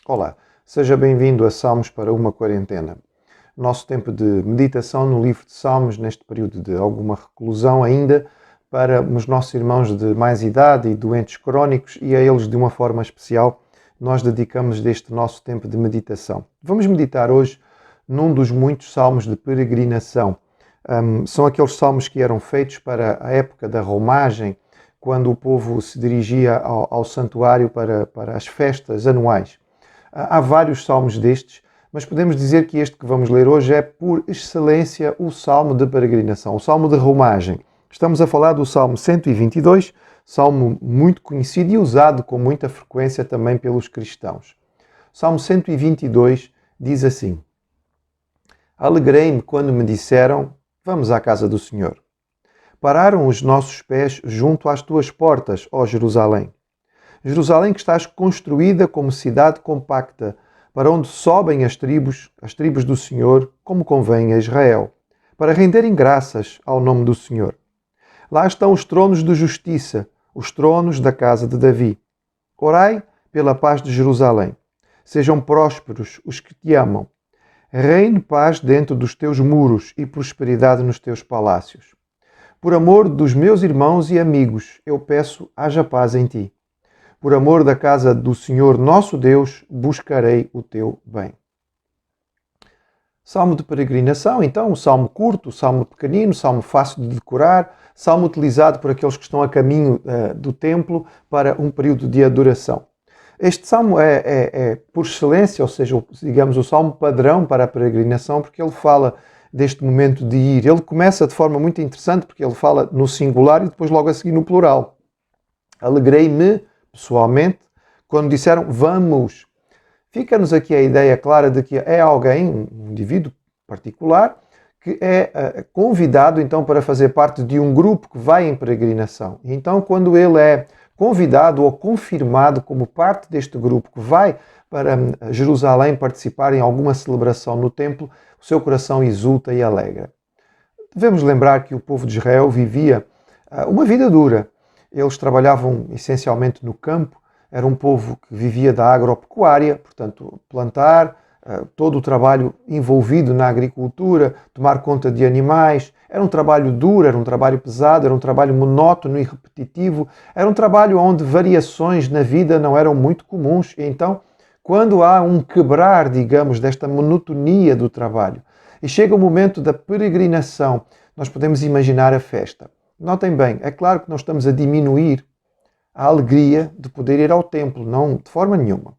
Olá, seja bem-vindo a Salmos para uma Quarentena. Nosso tempo de meditação no livro de Salmos, neste período de alguma reclusão ainda, para os nossos irmãos de mais idade e doentes crónicos, e a eles de uma forma especial, nós dedicamos deste nosso tempo de meditação. Vamos meditar hoje num dos muitos salmos de peregrinação. São aqueles salmos que eram feitos para a época da romagem, quando o povo se dirigia ao santuário para as festas anuais. Há vários salmos destes, mas podemos dizer que este que vamos ler hoje é, por excelência, o salmo de peregrinação, o salmo de romagem. Estamos a falar do salmo 122, salmo muito conhecido e usado com muita frequência também pelos cristãos. O salmo 122 diz assim: Alegrei-me quando me disseram, vamos à casa do Senhor. Pararam os nossos pés junto às tuas portas, ó Jerusalém. Jerusalém que estás construída como cidade compacta, para onde sobem as tribos do Senhor, como convém a Israel, para renderem graças ao nome do Senhor. Lá estão os tronos de justiça, os tronos da casa de Davi. Orai pela paz de Jerusalém. Sejam prósperos os que te amam. Reine paz dentro dos teus muros e prosperidade nos teus palácios. Por amor dos meus irmãos e amigos, eu peço, haja paz em ti. Por amor da casa do Senhor nosso Deus, buscarei o teu bem. Salmo de peregrinação, então, um salmo curto, um salmo pequenino, salmo fácil de decorar, salmo utilizado por aqueles que estão a caminho do templo para um período de adoração. Este salmo é por excelência, ou seja, digamos, o salmo padrão para a peregrinação, porque ele fala deste momento de ir. Ele começa de forma muito interessante, porque ele fala no singular e depois logo a seguir no plural. Alegrei-me, pessoalmente, quando disseram vamos. Fica-nos aqui a ideia clara de que é alguém, um indivíduo particular, que é convidado então para fazer parte de um grupo que vai em peregrinação. E então, quando ele é convidado ou confirmado como parte deste grupo que vai para Jerusalém participar em alguma celebração no templo, o seu coração exulta e alegra. Devemos lembrar que o povo de Israel vivia uma vida dura. Eles trabalhavam essencialmente no campo, era um povo que vivia da agropecuária, portanto, plantar, todo o trabalho envolvido na agricultura, tomar conta de animais. Era um trabalho duro, era um trabalho pesado, era um trabalho monótono e repetitivo, era um trabalho onde variações na vida não eram muito comuns. E então, quando há um quebrar, digamos, desta monotonia do trabalho, e chega o momento da peregrinação, nós podemos imaginar a festa. Notem bem, é claro que não estamos a diminuir a alegria de poder ir ao templo, não de forma nenhuma.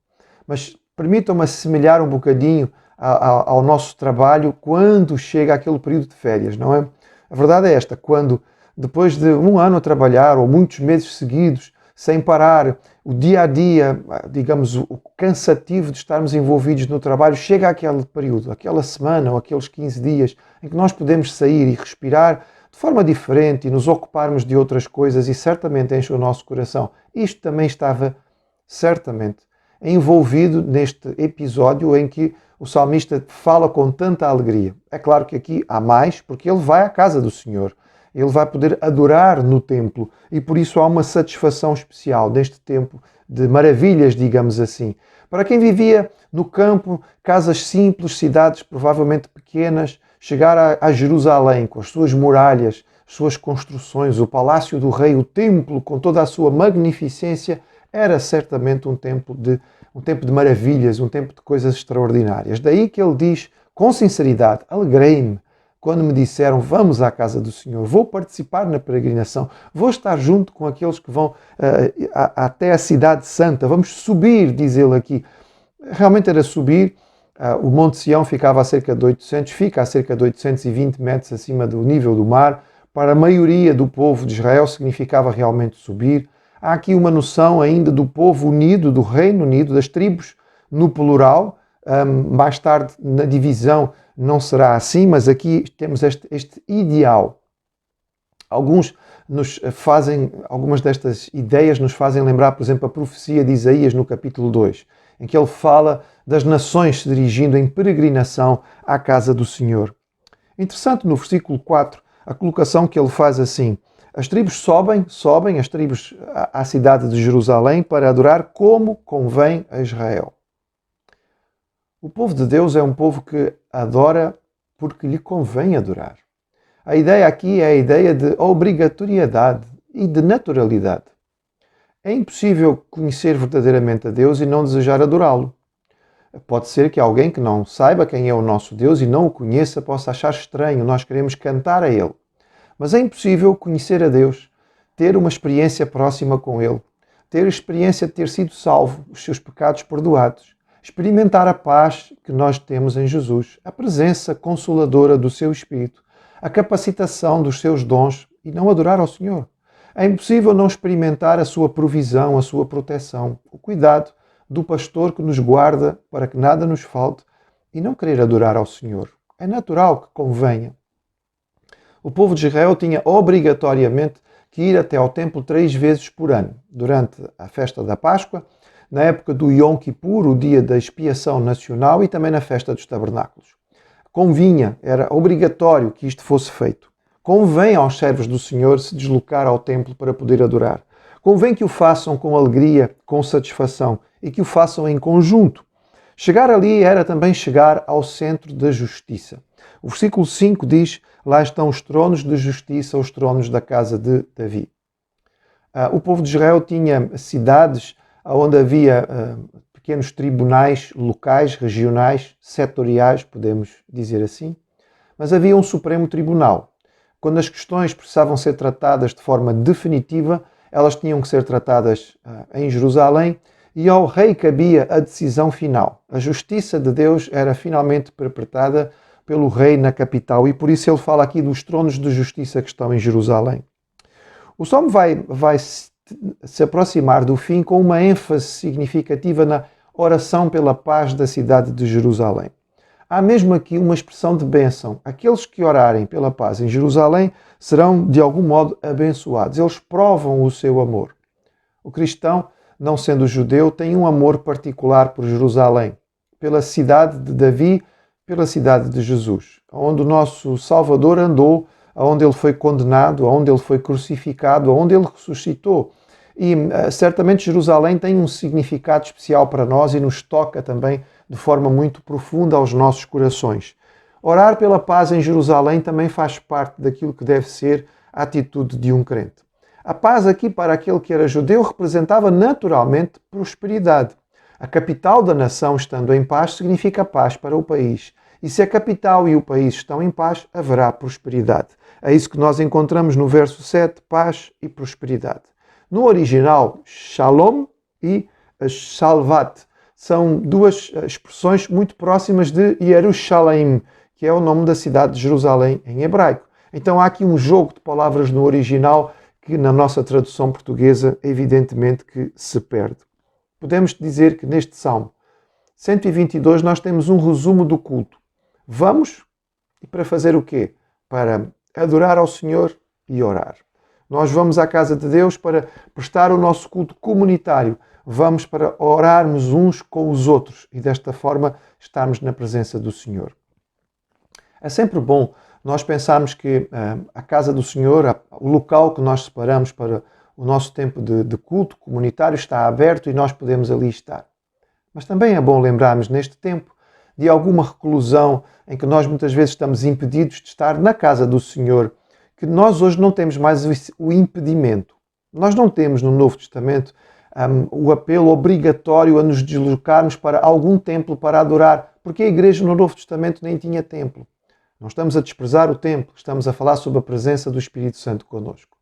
Mas permitam-me assemelhar um bocadinho ao nosso trabalho quando chega aquele período de férias, não é? A verdade é esta, quando depois de um ano a trabalhar ou muitos meses seguidos, sem parar, o dia a dia, digamos, o cansativo de estarmos envolvidos no trabalho, chega aquele período, aquela semana ou aqueles 15 dias em que nós podemos sair e respirar de forma diferente e nos ocuparmos de outras coisas e certamente enche o nosso coração. Isto também estava, certamente, envolvido neste episódio em que o salmista fala com tanta alegria. É claro que aqui há mais, porque ele vai à casa do Senhor. Ele vai poder adorar no templo e por isso há uma satisfação especial neste tempo de maravilhas, digamos assim. Para quem vivia no campo, casas simples, cidades provavelmente pequenas, chegar a Jerusalém com as suas muralhas, as suas construções, o palácio do rei, o templo com toda a sua magnificência, era certamente um tempo de maravilhas, um tempo de coisas extraordinárias. Daí que ele diz, com sinceridade, alegrei-me quando me disseram, vamos à casa do Senhor, vou participar na peregrinação, vou estar junto com aqueles que vão até a cidade santa, vamos subir, diz ele aqui. Realmente era subir. O Monte Sião fica a cerca de 820 metros acima do nível do mar. Para a maioria do povo de Israel significava realmente subir. Há aqui uma noção ainda do povo unido, do Reino Unido, das tribos no plural. Mais tarde, na divisão, não será assim, mas aqui temos este ideal. Algumas destas ideias nos fazem lembrar, por exemplo, a profecia de Isaías no capítulo 2, em que ele fala das nações se dirigindo em peregrinação à casa do Senhor. Interessante no versículo 4 a colocação que ele faz assim: as tribos sobem as tribos à cidade de Jerusalém para adorar como convém a Israel. O povo de Deus é um povo que adora porque lhe convém adorar. A ideia aqui é a ideia de obrigatoriedade e de naturalidade. É impossível conhecer verdadeiramente a Deus e não desejar adorá-lo. Pode ser que alguém que não saiba quem é o nosso Deus e não o conheça possa achar estranho, nós queremos cantar a Ele. Mas é impossível conhecer a Deus, ter uma experiência próxima com Ele, ter a experiência de ter sido salvo, os seus pecados perdoados, experimentar a paz que nós temos em Jesus, a presença consoladora do seu Espírito, a capacitação dos seus dons e não adorar ao Senhor. É impossível não experimentar a sua provisão, a sua proteção, o cuidado do pastor que nos guarda para que nada nos falte e não querer adorar ao Senhor. É natural que convenha. O povo de Israel tinha obrigatoriamente que ir até ao templo 3 vezes por ano, durante a festa da Páscoa, na época do Yom Kippur, o dia da expiação nacional, e também na festa dos tabernáculos. Convinha, era obrigatório que isto fosse feito. Convém aos servos do Senhor se deslocar ao templo para poder adorar. Convém que o façam com alegria, com satisfação e que o façam em conjunto. Chegar ali era também chegar ao centro da justiça. O versículo 5 diz: lá estão os tronos de justiça, os tronos da casa de Davi. O povo de Israel tinha cidades onde havia pequenos tribunais locais, regionais, setoriais, podemos dizer assim, mas havia um Supremo Tribunal. Quando as questões precisavam ser tratadas de forma definitiva, elas tinham que ser tratadas em Jerusalém e ao rei cabia a decisão final. A justiça de Deus era finalmente perpetrada pelo rei na capital e por isso ele fala aqui dos tronos de justiça que estão em Jerusalém. O Salmo vai se aproximar do fim com uma ênfase significativa na oração pela paz da cidade de Jerusalém. Há mesmo aqui uma expressão de bênção. Aqueles que orarem pela paz em Jerusalém serão, de algum modo, abençoados. Eles provam o seu amor. O cristão, não sendo judeu, tem um amor particular por Jerusalém, pela cidade de Davi, pela cidade de Jesus, onde o nosso Salvador andou, onde ele foi condenado, onde ele foi crucificado, onde ele ressuscitou. E certamente Jerusalém tem um significado especial para nós e nos toca também de forma muito profunda aos nossos corações. Orar pela paz em Jerusalém também faz parte daquilo que deve ser a atitude de um crente. A paz aqui para aquele que era judeu representava naturalmente prosperidade. A capital da nação estando em paz significa paz para o país. E se a capital e o país estão em paz, haverá prosperidade. É isso que nós encontramos no verso 7, paz e prosperidade. No original, shalom e shalvat são duas expressões muito próximas de Yerushalayim, que é o nome da cidade de Jerusalém em hebraico. Então há aqui um jogo de palavras no original que na nossa tradução portuguesa evidentemente que se perde. Podemos dizer que neste Salmo 122 nós temos um resumo do culto. Vamos, e para fazer o quê? Para adorar ao Senhor e orar. Nós vamos à casa de Deus para prestar o nosso culto comunitário. Vamos para orarmos uns com os outros e desta forma estarmos na presença do Senhor. É sempre bom nós pensarmos que a casa do Senhor, o local que nós separamos para o nosso tempo de culto comunitário está aberto e nós podemos ali estar. Mas também é bom lembrarmos neste tempo de alguma reclusão em que nós muitas vezes estamos impedidos de estar na casa do Senhor, que nós hoje não temos mais o impedimento. Nós não temos no Novo Testamento o apelo obrigatório a nos deslocarmos para algum templo para adorar, porque a igreja no Novo Testamento nem tinha templo. Não estamos a desprezar o templo, estamos a falar sobre a presença do Espírito Santo connosco.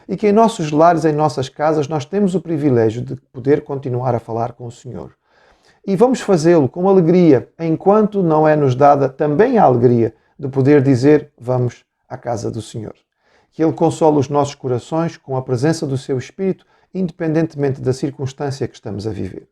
E que em nossos lares, em nossas casas, nós temos o privilégio de poder continuar a falar com o Senhor. E vamos fazê-lo com alegria, enquanto não é nos dada também a alegria de poder dizer: vamos à casa do Senhor. Que Ele console os nossos corações com a presença do seu Espírito, independentemente da circunstância que estamos a viver.